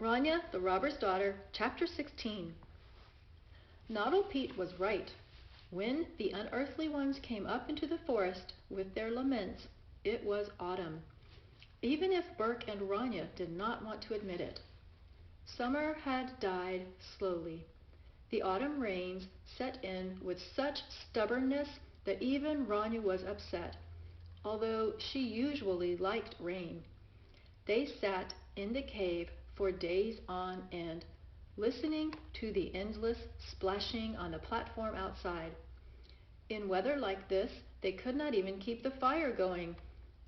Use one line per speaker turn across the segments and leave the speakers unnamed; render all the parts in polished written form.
Ronia, the Robber's Daughter, Chapter 16. Noddle Pete was right. When the unearthly ones came up into the forest with their laments, it was autumn, even if Berk and Ronia did not want to admit it. Summer had died slowly. The autumn rains set in with such stubbornness that even Ronia was upset, although she usually liked rain. They sat in the cave for days on end, listening to the endless splashing on the platform outside. In weather like this, they could not even keep the fire going,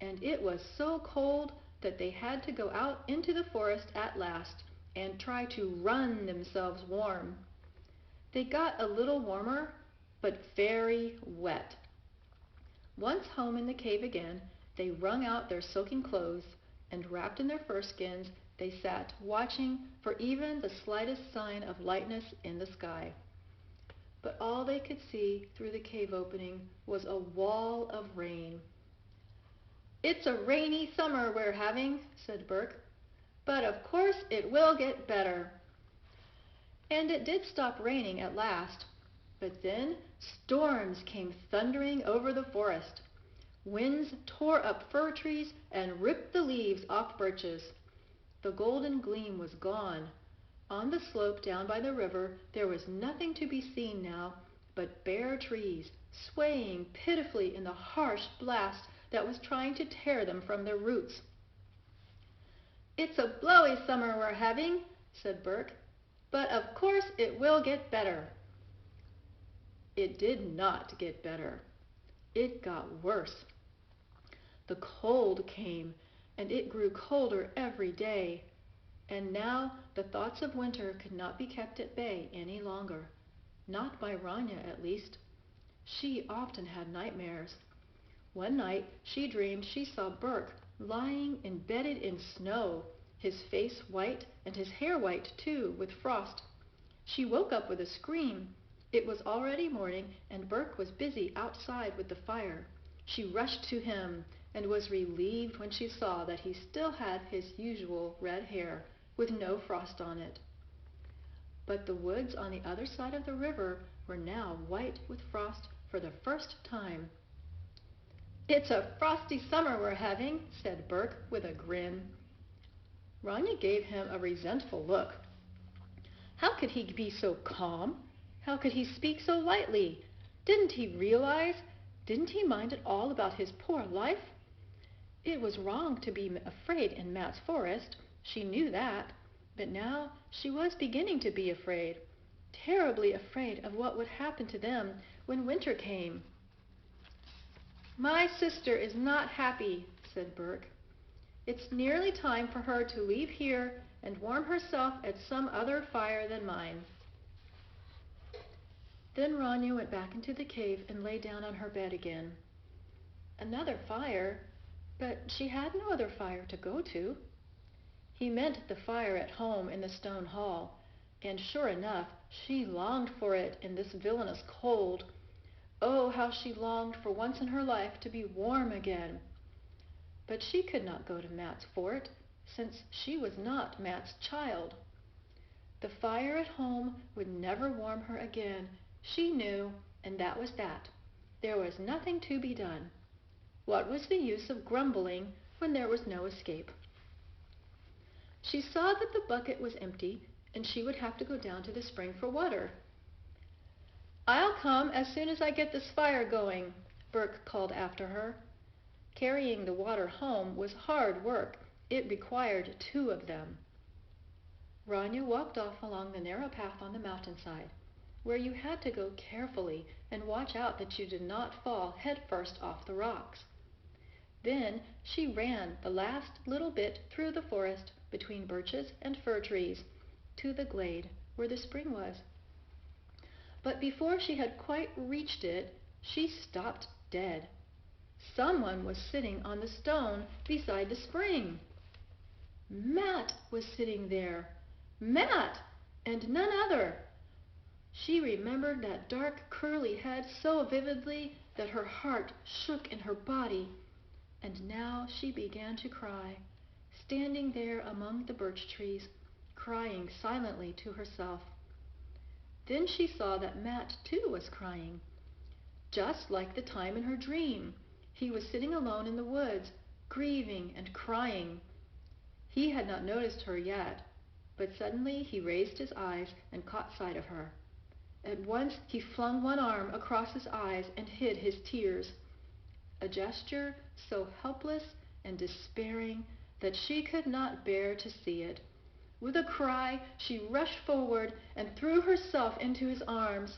and it was so cold that they had to go out into the forest at last and try to run themselves warm. They got a little warmer, but very wet. Once home in the cave again, they wrung out their soaking clothes, and wrapped in their fur skins, they sat watching for even the slightest sign of lightness in the sky. But all they could see through the cave opening was a wall of rain. "It's a rainy summer we're having," said Berk, "but of course it will get better." And it did stop raining at last, but then storms came thundering over the forest. Winds tore up fir trees and ripped the leaves off birches. The golden gleam was gone. On the slope down by the river there was nothing to be seen now but bare trees, swaying pitifully in the harsh blast that was trying to tear them from their roots. "It's a blowy summer we're having," said Berk, "but of course it will get better." It did not get better. It got worse. The cold came, and it grew colder every day. And now the thoughts of winter could not be kept at bay any longer. Not by Ronia, at least. She often had nightmares. One night she dreamed she saw Berk lying embedded in snow, his face white and his hair white too, with frost. She woke up with a scream. It was already morning, and Berk was busy outside with the fire. She rushed to him and was relieved when she saw that he still had his usual red hair, with no frost on it. But the woods on the other side of the river were now white with frost for the first time. "It's a frosty summer we're having," said Berk with a grin. Ronia gave him a resentful look. How could he be so calm? How could he speak so lightly? Didn't he realize? Didn't he mind at all about his poor life? It was wrong to be afraid in Matt's forest. She knew that. But now she was beginning to be afraid. Terribly afraid of what would happen to them when winter came. "My sister is not happy," said Berk. "It's nearly time for her to leave here and warm herself at some other fire than mine." Then Ronia went back into the cave and lay down on her bed again. Another fire? But she had no other fire to go to. He meant the fire at home in the stone hall, and sure enough, she longed for it in this villainous cold. Oh, how she longed for once in her life to be warm again. But she could not go to Matt's fort, since she was not Matt's child. The fire at home would never warm her again, she knew, and that was that. There was nothing to be done. What was the use of grumbling when there was no escape? She saw that the bucket was empty, and she would have to go down to the spring for water. "I'll come as soon as I get this fire going," Berk called after her. Carrying the water home was hard work. It required two of them. Ronia walked off along the narrow path on the mountainside, where you had to go carefully and watch out that you did not fall headfirst off the rocks. Then she ran the last little bit through the forest, between birches and fir trees, to the glade where the spring was. But before she had quite reached it, she stopped dead. Someone was sitting on the stone beside the spring. Matt was sitting there. Matt, and none other. She remembered that dark curly head so vividly that her heart shook in her body. And now she began to cry, standing there among the birch trees, crying silently to herself. Then she saw that Matt too was crying, just like the time in her dream. He was sitting alone in the woods, grieving and crying. He had not noticed her yet, but suddenly he raised his eyes and caught sight of her. At once he flung one arm across his eyes and hid his tears, a gesture so helpless and despairing that she could not bear to see it. With a cry, she rushed forward and threw herself into his arms.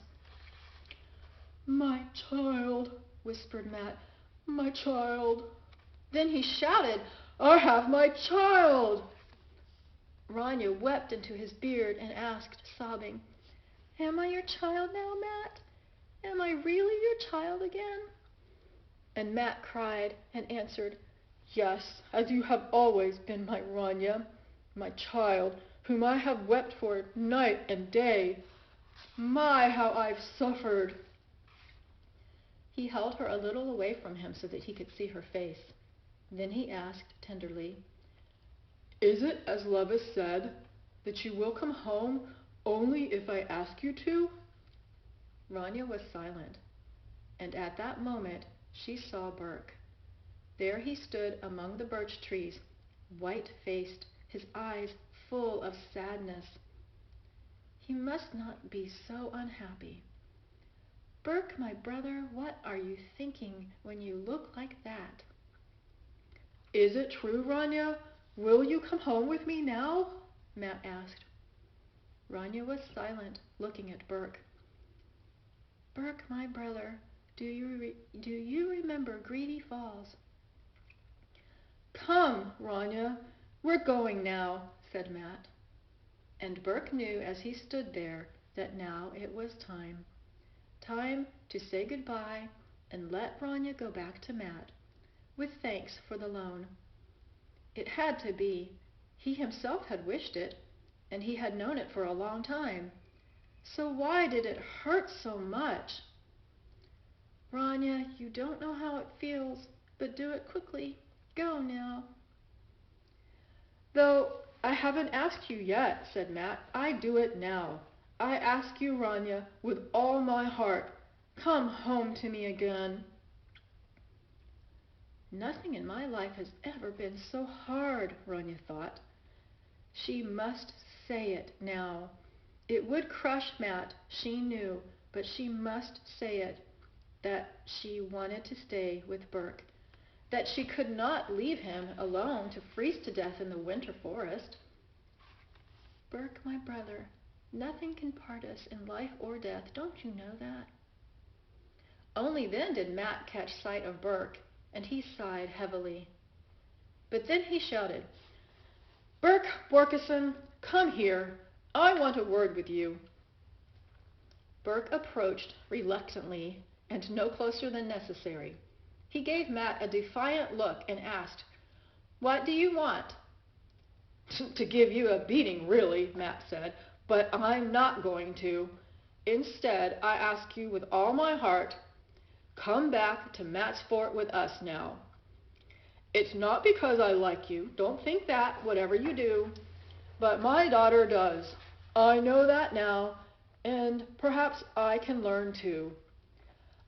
"My child," whispered Matt, "my child." Then he shouted, "I have my child!" Ronia wept into his beard and asked, sobbing, "Am I your child now, Matt? Am I really your child again?" And Matt cried and answered, "Yes, as you have always been my Ronia, my child, whom I have wept for night and day. My, how I've suffered!" He held her a little away from him so that he could see her face. Then he asked tenderly, "Is it as love has said, that you will come home only if I ask you to?" Ronia was silent, and at that moment she saw Burke. There he stood among the birch trees, white-faced, his eyes full of sadness. He must not be so unhappy. "Burke, my brother, what are you thinking when you look like that?" "Is it true, Ronia? Will you come home with me now?" Matt asked. Ronia was silent, looking at Burke. "Burke, my brother, do you remember Greedy Falls?" "Come, Ronia, we're going now," said Matt. And Burke knew as he stood there that now it was time. Time to say goodbye and let Ronia go back to Matt, with thanks for the loan. It had to be. He himself had wished it, and he had known it for a long time. So why did it hurt so much? "Ronia, you don't know how it feels, but do it quickly. Go now." "Though I haven't asked you yet," said Matt, "I do it now. I ask you, Ronia, with all my heart. Come home to me again." Nothing in my life has ever been so hard, Ronia thought. She must say it now. It would crush Matt, she knew, but she must say it, that she wanted to stay with Burke, that she could not leave him alone to freeze to death in the winter forest. "Burke, my brother, nothing can part us in life or death. Don't you know that?" Only then did Matt catch sight of Burke, and he sighed heavily. But then he shouted, "Burke Borkison, come here. I want a word with you." Burke approached reluctantly and no closer than necessary. He gave Matt a defiant look and asked, "What do you want?" "To give you a beating, really," Matt said, "but I'm not going to. Instead, I ask you with all my heart, come back to Matt's Fort with us now. It's not because I like you, don't think that, whatever you do, but my daughter does. I know that now, and perhaps I can learn too.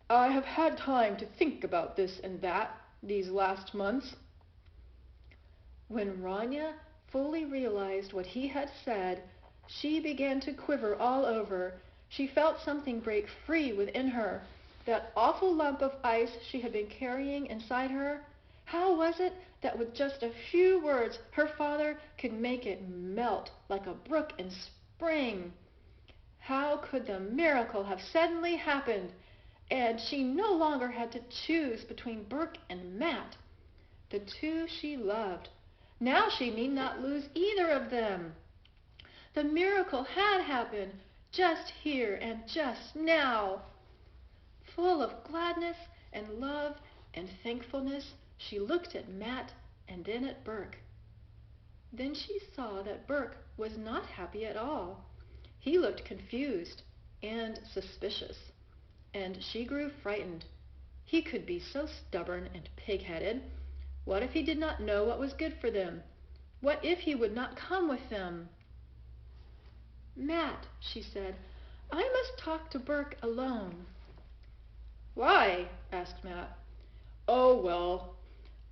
I have had time to think about this and that these last months." When Ronia fully realized what he had said, she began to quiver all over. She felt something break free within her. That awful lump of ice she had been carrying inside her, how was it that with just a few words her father could make it melt like a brook in spring? How could the miracle have suddenly happened, and she no longer had to choose between Burke and Matt, the two she loved? Now she need not lose either of them. The miracle had happened, just here and just now. Full of gladness and love and thankfulness, she looked at Matt and then at Burke. Then she saw that Burke was not happy at all. He looked confused and suspicious, and she grew frightened. He could be so stubborn and pig-headed. What if he did not know what was good for them? What if he would not come with them? "Matt," she said, "I must talk to Burke alone."
"Why?" asked Matt. "Oh, well,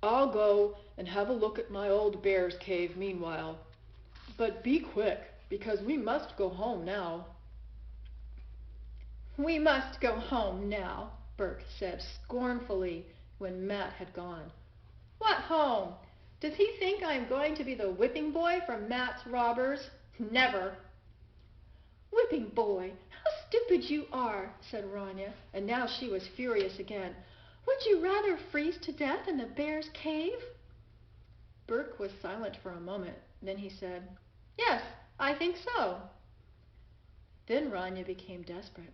I'll go and have a look at my old bear's cave meanwhile. But be quick, because we must go home now."
"We must go home now," Burke said scornfully when Matt had gone. "What home? Does he think I am going to be the whipping boy for Matt's robbers? Never!" "Whipping boy! How stupid you are!" said Ronia, and now she was furious again. "Would you rather freeze to death in the bear's cave?" Burke was silent for a moment. Then he said, "Yes, I think so." Then Ronia became desperate.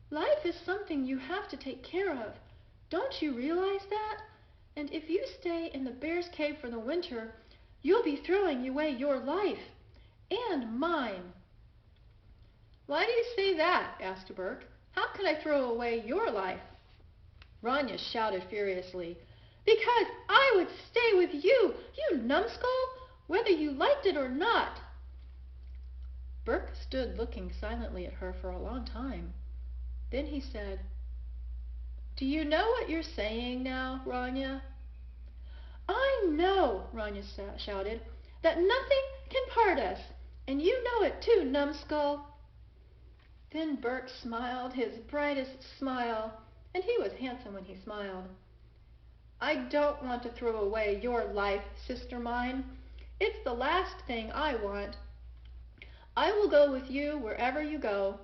"Life is something you have to take care of. Don't you realize that? And if you stay in the bear's cave for the winter, you'll be throwing away your life. And mine." "Why do you say that?" asked Burke. "How can I throw away your life?" Ronia shouted furiously, "Because I would stay with you, you numbskull, whether you liked it or not." Burke stood looking silently at her for a long time. Then he said, "Do you know what you're saying now, Ronia?" "I know," Ronia shouted, "that nothing can part us, and you know it too, numbskull." Then Burke smiled his brightest smile, and he was handsome when he smiled. "I don't want to throw away your life, sister mine. It's the last thing I want. I will go with you wherever you go,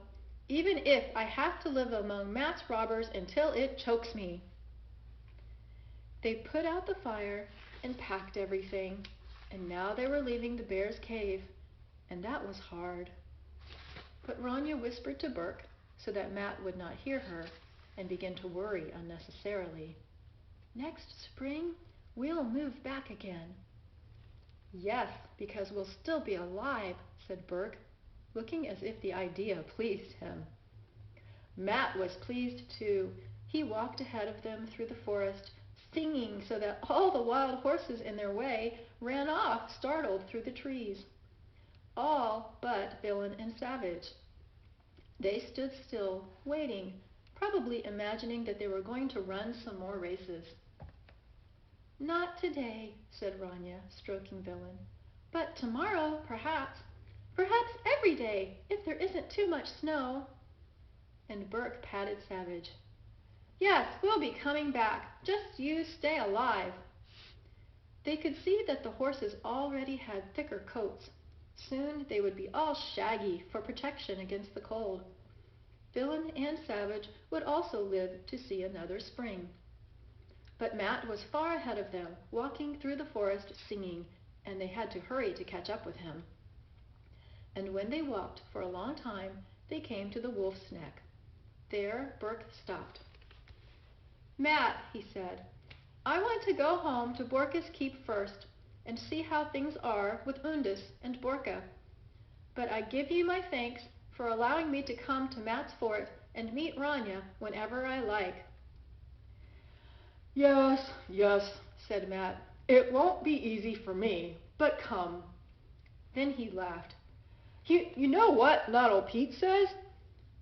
even if I have to live among Matt's robbers until it chokes me." They put out the fire and packed everything, and now they were leaving the bear's cave, and that was hard. But Ronia whispered to Burke so that Matt would not hear her and begin to worry unnecessarily. "Next spring, we'll move back again." "Yes, because we'll still be alive," said Burke, looking as if the idea pleased him. Matt was pleased too. He walked ahead of them through the forest, singing so that all the wild horses in their way ran off startled through the trees. All but Villain and Savage. They stood still, waiting, probably imagining that they were going to run some more races. "Not today," said Ronia, stroking Villain. "But tomorrow, perhaps. Perhaps every day, if there isn't too much snow." And Burke patted Savage. "Yes, we'll be coming back. Just you stay alive." They could see that the horses already had thicker coats. Soon they would be all shaggy for protection against the cold. Villain and Savage would also live to see another spring. But Matt was far ahead of them, walking through the forest singing, and they had to hurry to catch up with him. And when they walked for a long time, they came to the wolf's neck. There Burke stopped. "Matt," he said, "I want to go home to Borka's keep first and see how things are with Undis and Borka. But I give you my thanks for allowing me to come to Matt's fort and meet Ronia whenever I like."
"Yes, yes," said Matt. "It won't be easy for me, but come."
Then he laughed.
You know what Not Pete says?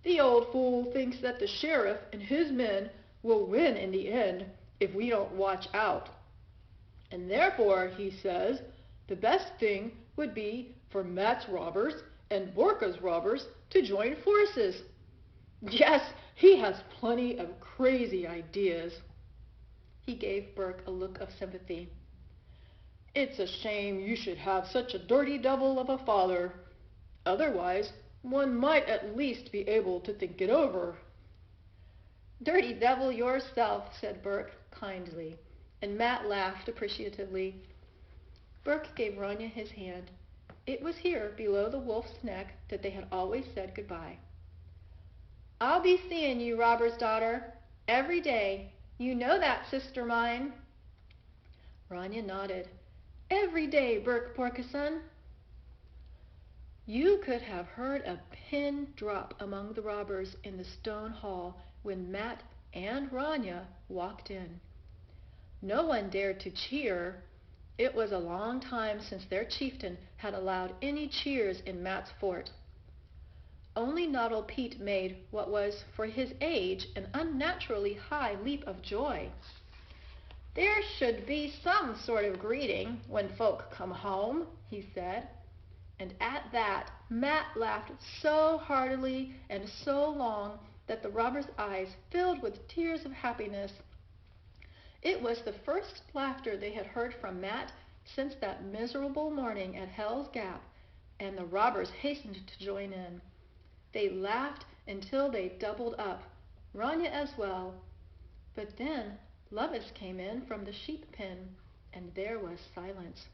The old fool thinks that the sheriff and his men will win in the end if we don't watch out. And therefore, he says, the best thing would be for Matt's robbers and Borka's robbers to join forces. Yes, he has plenty of crazy ideas."
He gave Burke a look of sympathy.
"It's a shame you should have such a dirty devil of a father. Otherwise, one might at least be able to think it over."
"Dirty devil yourself," said Burke kindly, and Matt laughed appreciatively. Burke gave Ronia his hand. It was here, below the wolf's neck, that they had always said goodbye. "I'll be seeing you, robber's daughter, every day. You know that, sister mine." Ronia nodded. "Every day, Burke Porkeson." You could have heard a pin drop among the robbers in the stone hall when Matt and Ronia walked in. No one dared to cheer. It was a long time since their chieftain had allowed any cheers in Matt's fort. Only Noddle Pete made what was, for his age, an unnaturally high leap of joy. "There should be some sort of greeting when folk come home," he said. And at that, Matt laughed so heartily and so long that the robber's eyes filled with tears of happiness. It was the first laughter they had heard from Matt since that miserable morning at Hell's Gap, and the robbers hastened to join in. They laughed until they doubled up, Ronia as well. But then Lovis came in from the sheep pen, and there was silence.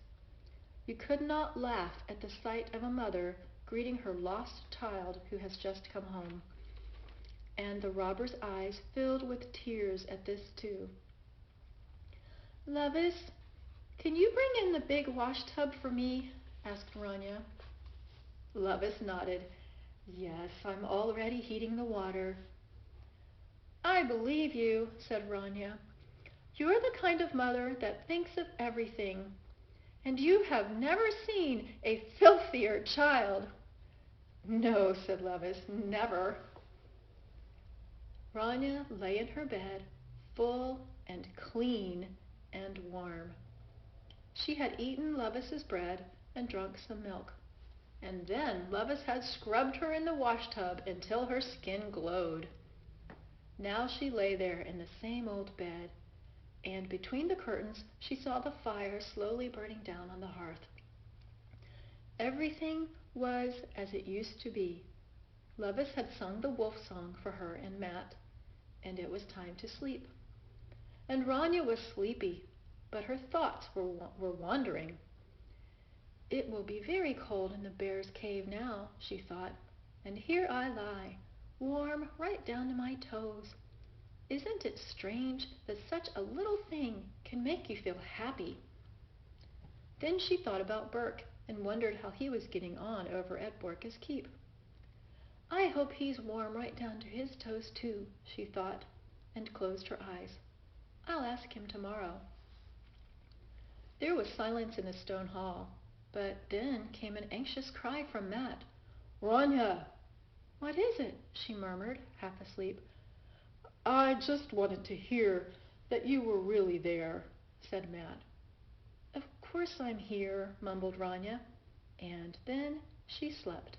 You could not laugh at the sight of a mother greeting her lost child who has just come home. And the robber's eyes filled with tears at this too. "Lovis, can you bring in the big wash tub for me?" asked Ronia. Lovis nodded. "Yes, I'm already heating the water." "I believe you," said Ronia. "You're the kind of mother that thinks of everything. And you have never seen a filthier child." "No," said Lovis, "never." Ronia lay in her bed, full and clean and warm. She had eaten Lovis's bread and drunk some milk. And then Lovis had scrubbed her in the wash tub until her skin glowed. Now she lay there in the same old bed, and between the curtains she saw the fire slowly burning down on the hearth. Everything was as it used to be. Lovis had sung the wolf song for her and Matt, and it was time to sleep. And Ronia was sleepy, but her thoughts were wandering. "It will be very cold in the bear's cave now," she thought, "and here I lie, warm right down to my toes. Isn't it strange that such a little thing can make you feel happy?" Then she thought about Burke and wondered how he was getting on over at Borka's Keep. "I hope he's warm right down to his toes too," she thought, and closed her eyes. "I'll ask him tomorrow." There was silence in the stone hall, but then came an anxious cry from Matt. "Ronia!" "What is it?" she murmured, half asleep. "I just wanted to hear that you were really there," said Matt. "Of course I'm here," mumbled Ronia, and then she slept.